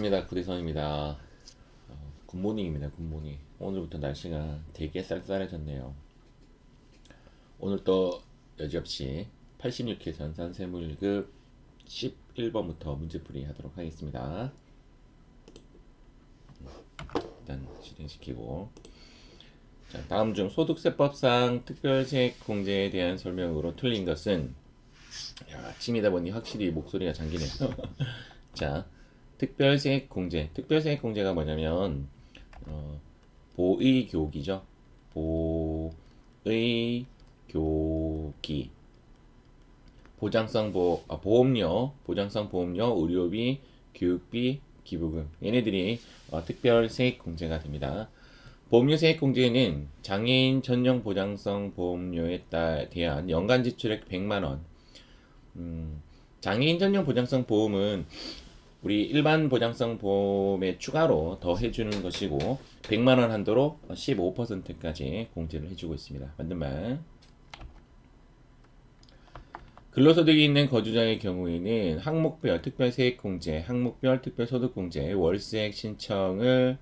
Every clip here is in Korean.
반갑습니다. 구대성입니다. 굿모닝입니다. 굿모닝. 오늘부터 날씨가 되게 쌀쌀해졌네요. 오늘 또 여지없이 86회 전산세무 1급 11번부터 문제풀이 하도록 하겠습니다. 일단 실행시키고, 자, 다음 중 소득세법상 특별세액 공제에 대한 설명으로 틀린 것은, 야, 아침이다 보니 확실히 목소리가 잠기네요. 자, 특별세액 공제. 특별세액 공제가 뭐냐면 보의교기죠. 보의교기. 보험료, 보장성 보험료, 의료비, 교육비, 기부금. 얘네들이 특별세액 공제가 됩니다. 보험료 세액 공제는 장애인 전용 보장성 보험료에 대한 연간 지출액 100만 원. 장애인 전용 보장성 보험은 우리 일반 보장성 보험에 추가로 더 해주는 것이고 100만 원 한도로 15%까지 공제를 해주고 있습니다. 맞는 말. 근로소득이 있는 거주자의 경우에는 항목별 특별세액공제, 항목별 특별소득공제, 월세액 신청을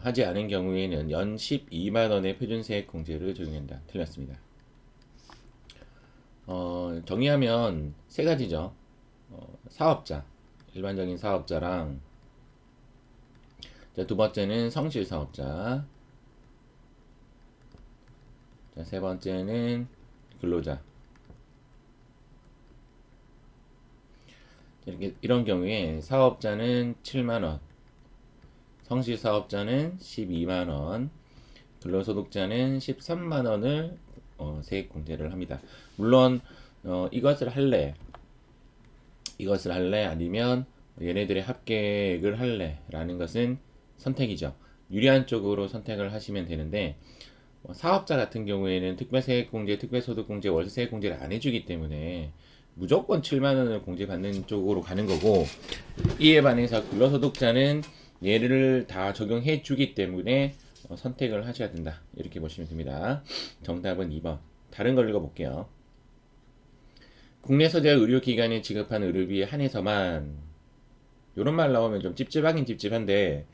하지 않은 경우에는 연 12만 원의 표준세액공제를 적용한다. 틀렸습니다. 정의하면 세 가지죠. 사업자, 일반적인 사업자랑, 자, 두 번째는 성실 사업자, 자, 세 번째는 근로자. 이런 경우에 사업자는 7만 원, 성실 사업자는 12만 원, 근로소득자는 13만 원을 세액 공제를 합니다. 물론 이것을 할래 아니면 얘네들의 합계액을 할래 라는 것은 선택이죠. 유리한 쪽으로 선택을 하시면 되는데, 사업자 같은 경우에는 특별세액공제, 특별소득공제, 월세세액공제를 안 해주기 때문에 무조건 7만 원을 공제받는 쪽으로 가는 거고, 이에 반해서 근로소득자는 얘를 다 적용해 주기 때문에 선택을 하셔야 된다. 이렇게 보시면 됩니다. 정답은 2번. 다른 걸 읽어볼게요. 국내 소재 의료기관에 지급한 의료비에 한해서만, 이런 말 나오면 좀 찝찝하긴 찝찝한데,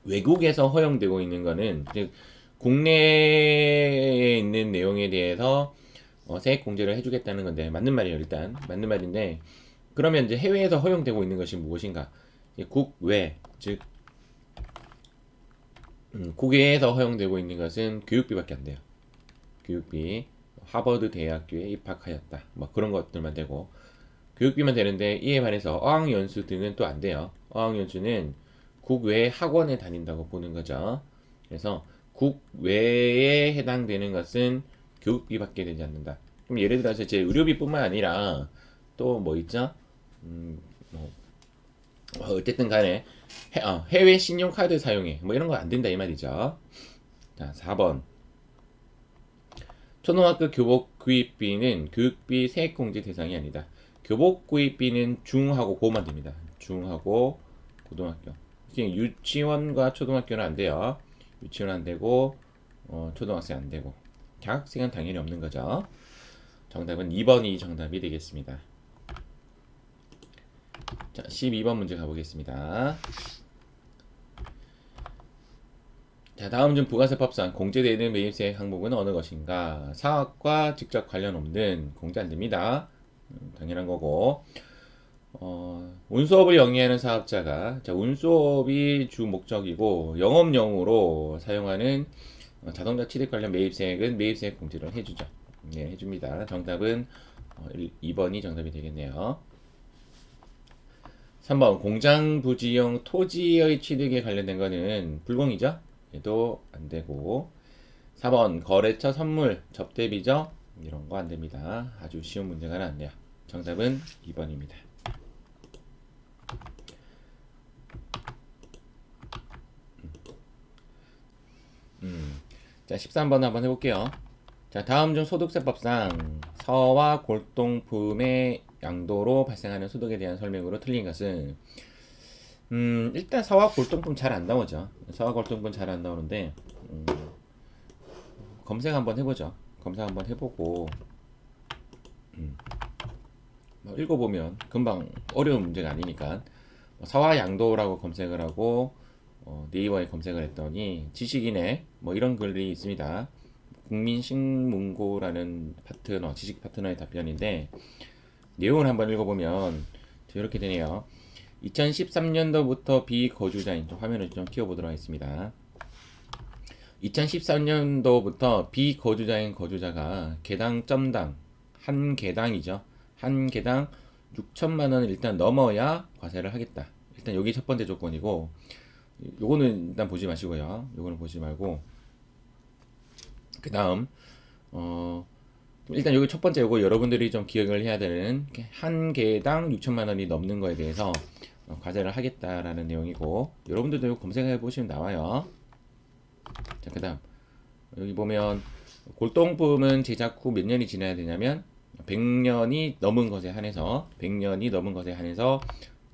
외국에서 허용되고 있는 거는, 즉 국내에 있는 내용에 대해서 세액 공제를 해주겠다는 건데, 맞는 말이에요. 일단 맞는 말인데, 그러면 이제 해외에서 허용되고 있는 것이 무엇인가? 국외, 즉 국외에서 허용되고 있는 것은 교육비밖에 안 돼요. 교육비, 하버드 대학교에 입학하였다, 뭐 그런 것들만 되고, 교육비만 되는데, 이에 반해서 어학연수 등은 또 안 돼요. 어학연수는 국외 학원에 다닌다고 보는 거죠. 그래서 국외에 해당되는 것은 교육비밖에 되지 않는다. 그럼 예를 들어서 이제 의료비뿐만 아니라 또 뭐 있죠? 뭐 어쨌든 간에 해외 신용카드 사용해, 뭐 이런 거 안 된다 이 말이죠. 자, 4번. 초등학교 교복 구입비는 교육비 세액공제 대상이 아니다. 교복 구입비는 중하고 고만 됩니다. 중하고 고등학교. 유치원과 초등학교는 안 돼요. 유치원 안 되고 초등학생 안 되고, 대학생은 당연히 없는 거죠. 정답은 2번이 정답이 되겠습니다. 자, 12번 문제 가보겠습니다. 자, 다음 중 부가세법상 공제되는 매입세 항목은 어느 것인가? 사업과 직접 관련 없는, 공제 안 됩니다. 당연한 거고. 운수업을 영위하는 사업자가, 자, 운수업이 주 목적이고 영업용으로 사용하는 자동차 취득 관련 매입세액은 매입세액 공제를 해주죠. 네, 해줍니다. 정답은 2번이 정답이 되겠네요. 3번. 공장 부지용 토지의 취득에 관련된 거는 불공이죠. 얘도 안 되고. 4번. 거래처 선물 접대비죠. 이런 거 안 됩니다. 아주 쉬운 문제가 나왔네요. 정답은 2번입니다. 자, 13번 한번 해볼게요. 자, 다음 중 소득세법상 서와 골동품의 양도로 발생하는 소득에 대한 설명으로 틀린 것은, 일단 서와 골동품 잘 안 나오죠. 서와 골동품 잘 안 나오는데, 검색 한번 해보죠. 검색 한번 해보고, 뭐 읽어보면 금방, 어려운 문제가 아니니까 사화 양도라고 검색을 하고 네이버에 검색을 했더니 지식인의 뭐 이런 글이 있습니다. 국민신문고라는 파트너, 지식 파트너의 답변인데 내용을 한번 읽어보면 이렇게 되네요. 2013년도부터 비거주자인, 화면을 좀 키워보도록 하겠습니다. 2013년도부터 비거주자인 거주자가 개당 점당, 한 개당이죠. 한 개당 6천만 원을 일단 넘어야 과세를 하겠다. 일단 여기 첫 번째 조건이고, 요거는 일단 보지 마시고요. 요거는 보지 말고, 그 다음, 일단 여기 첫 번째 요거 여러분들이 좀 기억을 해야 되는 한 개당 6천만 원이 넘는 거에 대해서 과세를 하겠다라는 내용이고, 여러분들도 이거 검색해 보시면 나와요. 자, 그 다음 여기 보면 골동품은 제작 후 몇 년이 지나야 되냐면 100년이 넘은 것에 한해서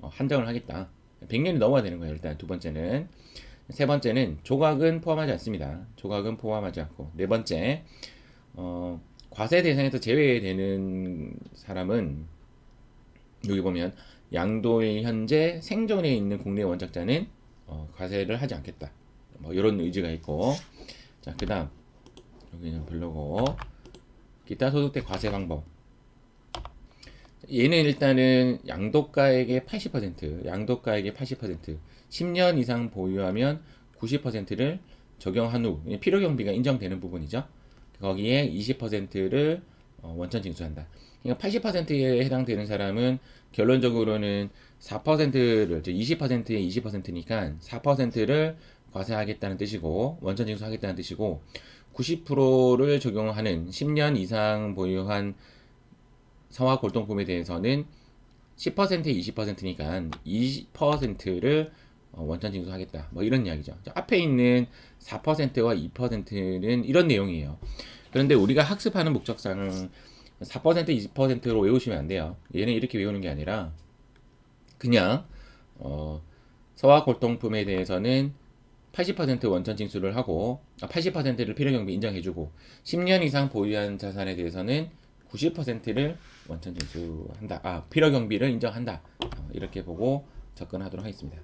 한정을 하겠다. 100년이 넘어야 되는 거예요. 일단 두 번째는. 세 번째는 조각은 포함하지 않습니다. 조각은 포함하지 않고. 네 번째, 과세 대상에서 제외되는 사람은 여기 보면 양도일 현재 생존해 있는 국내 원작자는 과세를 하지 않겠다. 뭐 이런 의지가 있고, 자, 그다음 여기는 별로고, 기타 소득세 과세 방법. 얘는 일단은 양도가액의 10년 이상 보유하면 90%를 적용한 후 필요 경비가 인정되는 부분이죠. 거기에 20%를 원천 징수한다. 그러니까 80%에 해당되는 사람은 결론적으로는 4%를 20%에 20%니까 4%를 과세하겠다는 뜻이고 원천 징수하겠다는 뜻이고 90%를 적용하는 10년 이상 보유한 서화 골동품에 대해서는 10%에 20%니까 20%를 원천 징수하겠다. 뭐 이런 이야기죠. 앞에 있는 4%와 2%는 이런 내용이에요. 그런데 우리가 학습하는 목적상 4% 20%로 외우시면 안 돼요. 얘는 이렇게 외우는 게 아니라 그냥 서화 골동품에 대해서는 80% 원천 징수를 하고 80%를 필요경비 인정해주고 10년 이상 보유한 자산에 대해서는 90%를 원천 징수한다. 필요경비를 인정한다. 이렇게 보고 접근하도록 하겠습니다.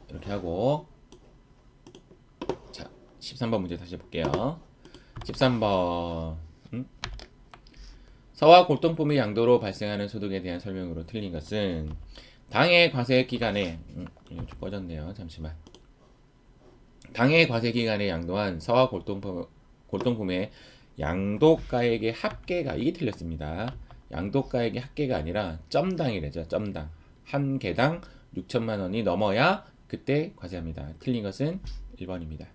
이렇게 하고, 자, 13번 문제 다시 볼게요. 13번. 서화 골동품의 양도로 발생하는 소득에 대한 설명으로 틀린 것은 당해 과세 기간에 좀 꺼졌네요. 잠시만. 당해 과세 기간에 양도한 서화 골동품의 양도가액의 합계가 이게 틀렸습니다. 양도가액의 합계가 아니라 점당이래죠. 점당. 한 개당 6천만 원이 넘어야 그때 과세합니다. 틀린 것은 1번입니다.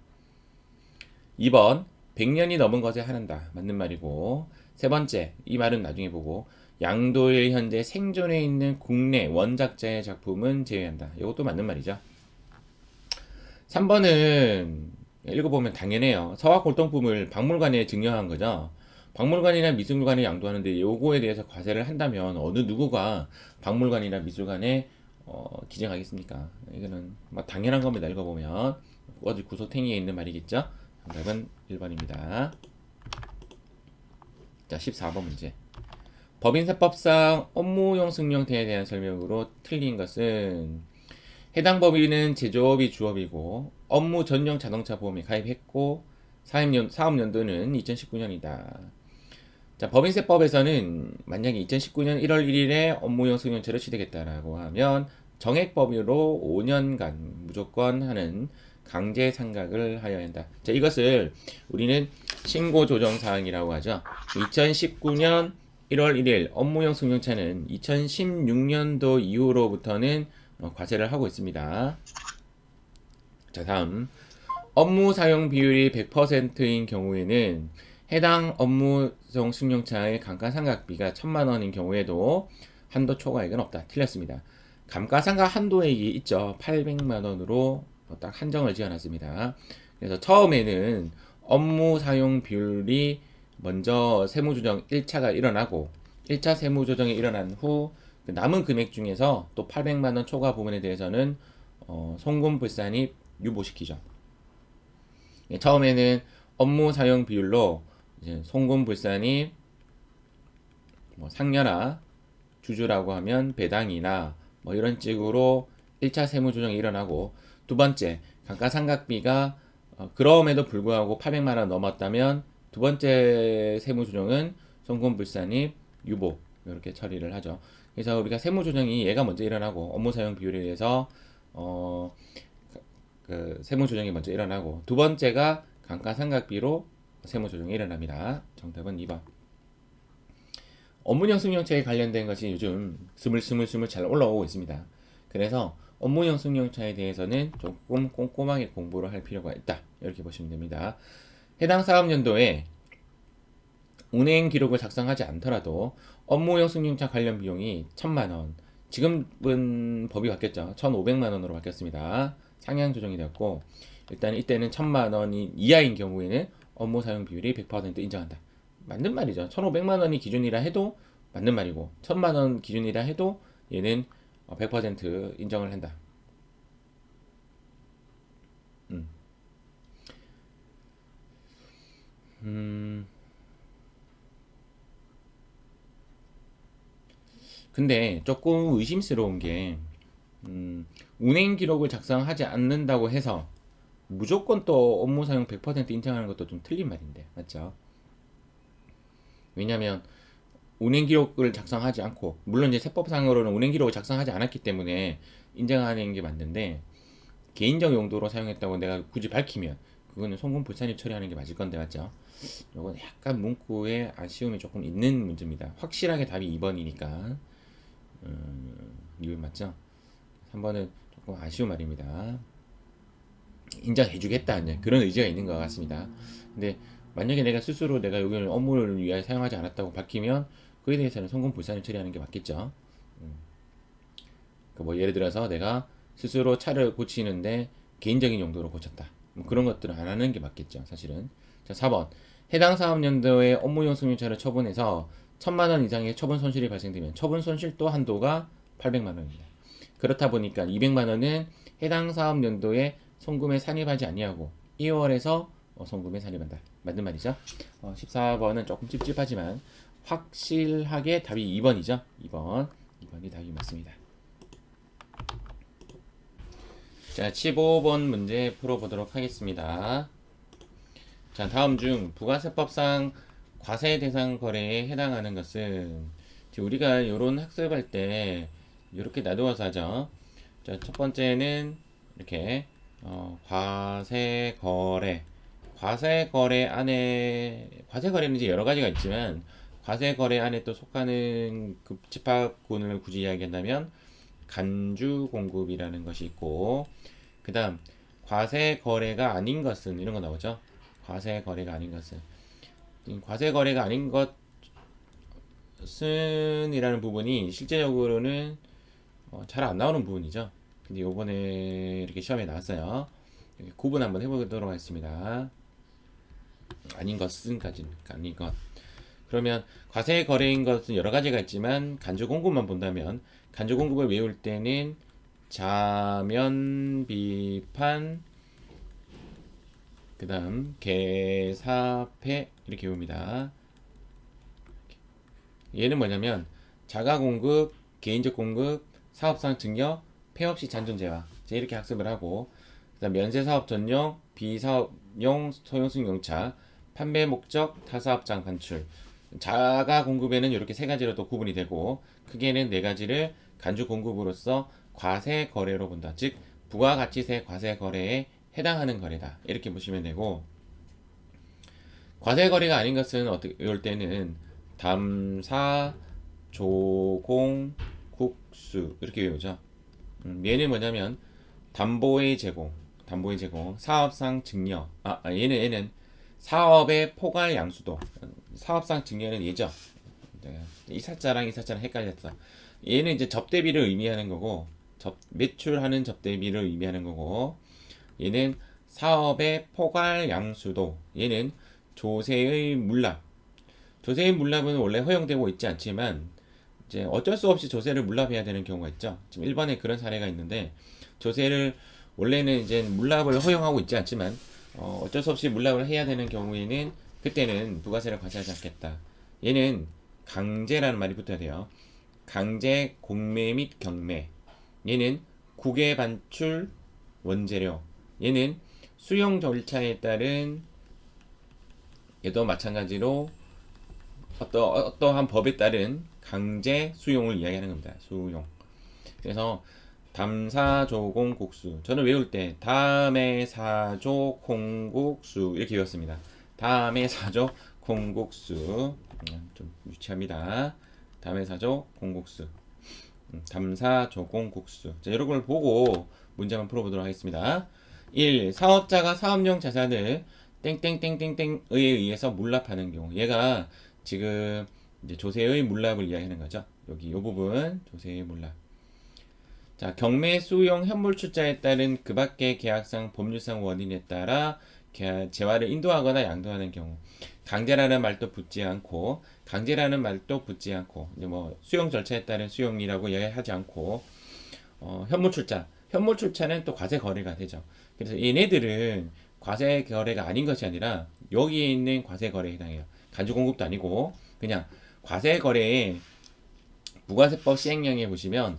2번 100년이 넘은 것에 한한다. 맞는 말이고 세 번째 이 말은 나중에 보고 양도일 현재 생존해 있는 국내 원작자의 작품은 제외한다. 이것도 맞는 말이죠. 3번은 읽어보면 당연해요. 서화 골동품을 박물관에 증여한 거죠. 박물관이나 미술관에 양도하는데 요거에 대해서 과세를 한다면 어느 누구가 박물관이나 미술관에 기증하겠습니까? 이거는 뭐 당연한 겁니다. 읽어보면 어디 구소탱이에 있는 말이겠죠. 정답은 1번입니다. 자, 14번 문제. 법인세법상 업무용 승용차에 대한 설명으로 틀린 것은 해당 법인은 제조업이 주업이고 업무 전용 자동차 보험에 가입했고 사업연도는 2019년이다. 자, 법인세법에서는 만약에 2019년 1월 1일에 업무용 승용차를 취득했다라고 하면 정액법으로 5년간 무조건 하는 강제 상각을 하여야 한다. 자, 이것을 우리는 신고 조정 사항이라고 하죠. 2019년 1월 1일 업무용 승용차는 2016년도 이후로부터는 과세를 하고 있습니다. 자, 다음 업무 사용 비율이 100%인 경우에는 해당 업무용 승용차의 감가상각비가 1,000만 원인 경우에도 한도 초과액은 없다. 틀렸습니다. 감가상각 한도액이 있죠. 800만 원으로 딱 한정을 지어놨습니다. 그래서 처음에는 업무 사용 비율이 먼저 세무조정 1차가 일어나고 1차 세무조정이 일어난 후 남은 금액 중에서 또 800만 원 초과 부분에 대해서는 송금불산이 유보시키죠. 처음에는 업무 사용 비율로 이제 송금불산이 뭐 상여나 주주라고 하면 배당이나 뭐 이런 식으로 1차 세무조정이 일어나고, 두 번째 감가상각비가 그럼에도 불구하고 800만 원 넘었다면 두 번째 세무조정은 송금불산입 유보 이렇게 처리를 하죠. 그래서 우리가 세무조정이 얘가 먼저 일어나고 업무 사용 비율에 대해서 어, 그 세무조정이 먼저 일어나고 두 번째가 감가상각비로 세무조정이 일어납니다. 정답은 2번. 업무용 승용차에 관련된 것이 요즘 스물스물스물 잘 올라오고 있습니다. 그래서 업무용 승용차에 대해서는 조금 꼼꼼하게 공부를 할 필요가 있다. 이렇게 보시면 됩니다. 해당 사업연도에 운행 기록을 작성하지 않더라도 업무용 승용차 관련 비용이 1,000만 원, 지금은 법이 바뀌었죠. 1,500만 원으로 바뀌었습니다. 상향 조정이 되었고, 일단 이때는 1,000만 원이 이하인 경우에는 업무 사용 비율이 100% 인정한다. 맞는 말이죠. 1,500만 원이 기준이라 해도 맞는 말이고, 1,000만 원 기준이라 해도 얘는 100% 인정을 한다. 음. 근데 조금 의심스러운 게, 운행 기록을 작성하지 않는다고 해서 무조건 또 업무 사용 100% 인정하는 것도 좀 틀린 말인데, 맞죠? 왜냐면 운행 기록을 작성하지 않고, 물론 이제 세법상으로는 운행 기록을 작성하지 않았기 때문에 인정하는 게 맞는데, 개인적 용도로 사용했다고 내가 굳이 밝히면 그거는 송금 불산입 처리하는 게 맞을 건데, 맞죠? 이건 약간 문구에 아쉬움이 조금 있는 문제입니다. 확실하게 답이 2번이니까 2번 맞죠? 3번은 조금 아쉬운 말입니다. 인정해주겠다, 이제 그런 의지가 있는 것 같습니다. 근데 만약에 내가 스스로 내가 여기를 업무를 위하여 사용하지 않았다고 밝히면 그에 대해서는 송금 불산입 처리하는 게 맞겠죠. 그러니까 뭐 예를 들어서 내가 스스로 차를 고치는데 개인적인 용도로 고쳤다. 뭐 그런 것들은 안 하는 게 맞겠죠, 사실은. 자, 4번. 해당 사업연도에 업무용 승용차를 처분해서 1,000만 원 이상의 처분 손실이 발생되면 처분 손실도 한도가 800만 원입니다. 그렇다 보니까 200만 원은 해당 사업연도에 송금에 산입하지 아니하고 2월에서 송금에 산입한다. 맞는 말이죠. 14번은 조금 찝찝하지만 확실하게 답이 2번이죠. 2번이 답이 맞습니다. 자, 15번 문제 풀어보도록 하겠습니다. 자, 다음 중 부가세법상 과세 대상 거래에 해당하는 것은, 우리가 이런 학습할 때 이렇게 나누어서 하죠. 자, 첫 번째는 이렇게 과세 거래. 과세 거래 안에, 과세 거래는 이제 여러 가지가 있지만 과세 거래 안에 또 속하는 그 집합군을 굳이 이야기한다면 간주 공급이라는 것이 있고, 그 다음 과세 거래가 아닌 것은 이런 거 나오죠. 과세 거래가 아닌 것은, 과세 거래가 아닌 것은 이라는 부분이 실제적으로는 잘 안 나오는 부분이죠. 근데 요번에 이렇게 시험에 나왔어요. 이렇게 구분 한번 해보도록 하겠습니다. 아닌 것은까지, 아닌 것. 그러면 과세 거래인 것은 여러 가지가 있지만 간주 공급만 본다면, 간주 공급을 외울 때는 자면, 비판, 그 다음 계사패 이렇게 외웁니다. 얘는 뭐냐면 자가 공급, 개인적 공급, 사업상 증여, 폐 없이 잔존재화 이렇게 학습을 하고, 그 다음 면세사업 전용, 비사업용 소형승용차, 판매 목적, 타사업장 반출. 자가 공급에는 이렇게 세 가지로 또 구분이 되고, 크게는 네 가지를 간주 공급으로서 과세 거래로 본다. 즉 부가가치세 과세 거래에 해당하는 거래다. 이렇게 보시면 되고, 과세 거래가 아닌 것은 어떻게 이럴 때는 담사, 조공, 국수 이렇게 외우죠. 얘는 뭐냐면 담보의 제공, 사업상 증여. 얘는 사업의 포괄 양수도. 사업상 증여는 얘죠. 이 사자랑 이 사자랑 헷갈렸어. 얘는 이제 접대비를 의미하는 거고, 매출하는 접대비를 의미하는 거고, 얘는 사업의 포괄 양수도. 얘는 조세의 물납. 조세의 물납은 원래 허용되고 있지 않지만 이제 어쩔 수 없이 조세를 물납해야 되는 경우가 있죠. 지금 일본에 그런 사례가 있는데, 조세를 원래는 이제 물납을 허용하고 있지 않지만 어쩔 수 없이 물납을 해야 되는 경우에는 그때는 부가세를 과세하지 않겠다. 얘는 강제라는 말이 붙어야 돼요. 강제 공매 및 경매. 얘는 국외 반출 원재료. 얘는 수용 절차에 따른 얘도 마찬가지로 어떠한 법에 따른 강제 수용을 이야기하는 겁니다. 수용. 그래서 담사조공국수. 저는 외울 때 담에 사조 콩국수 이렇게 외웠습니다. 담에 사조 콩국수. 좀 유치합니다. 담에 사조 콩국수. 담사조공국수. 자, 이런 걸 보고 문제 한번 풀어보도록 하겠습니다. 1. 사업자가 사업용 자산을 땡땡땡땡땡에 의해서 물납하는 경우. 얘가 지금 이제 조세의 물납을 이야기하는 거죠. 여기 이 부분 조세의 물납. 자, 경매 수용 현물 출자에 따른 그 밖의 계약상 법률상 원인에 따라 재화를 인도하거나 양도하는 경우. 강제라는 말도 붙지 않고 강제라는 말도 붙지 않고 이제 뭐 수용 절차에 따른 수용이라고 이야기하지 않고 현물 출자. 현물 출자는 또 과세 거래가 되죠. 그래서 얘네들은 과세 거래가 아닌 것이 아니라 여기에 있는 과세 거래에 해당해요. 간주 공급도 아니고 그냥 과세 거래에 부가세법 시행령에 보시면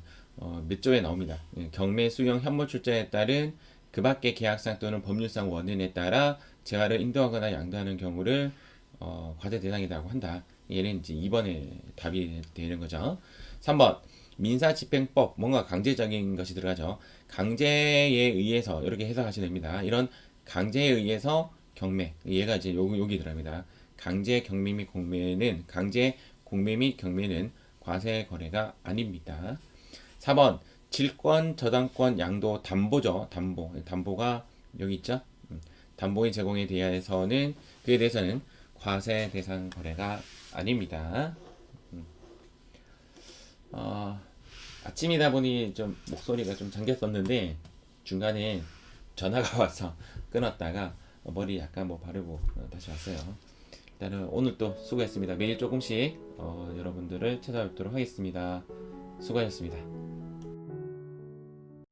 몇 조에 나옵니다. 경매 수용 현물 출자에 따른 그 밖의 계약상 또는 법률상 원인에 따라 재화를 인도하거나 양도하는 경우를 과세 대상이라고 한다. 얘는 이제 2번에 답이 되는 거죠. 3번 민사집행법 뭔가 강제적인 것이 들어가죠. 강제에 의해서 이렇게 해석하시면 됩니다. 이런 강제에 의해서 경매 얘가 이제 여기 들어갑니다. 강제 경매 및 공매는 강제 공매 및 경매는 과세 거래가 아닙니다. 4번 질권 저당권 양도 담보죠. 담보가 여기 있죠. 담보의 제공에 대해서는 그에 대해서는 과세 대상 거래가 아닙니다. 아침이다 보니 좀 목소리가 좀 잠겼었는데 중간에 전화가 와서 끊었다가 머리 약간 뭐 바르고 다시 왔어요. 일단은 오늘 또 수고했습니다. 매일 조금씩 여러분들을 찾아뵙도록 하겠습니다. 수고하셨습니다.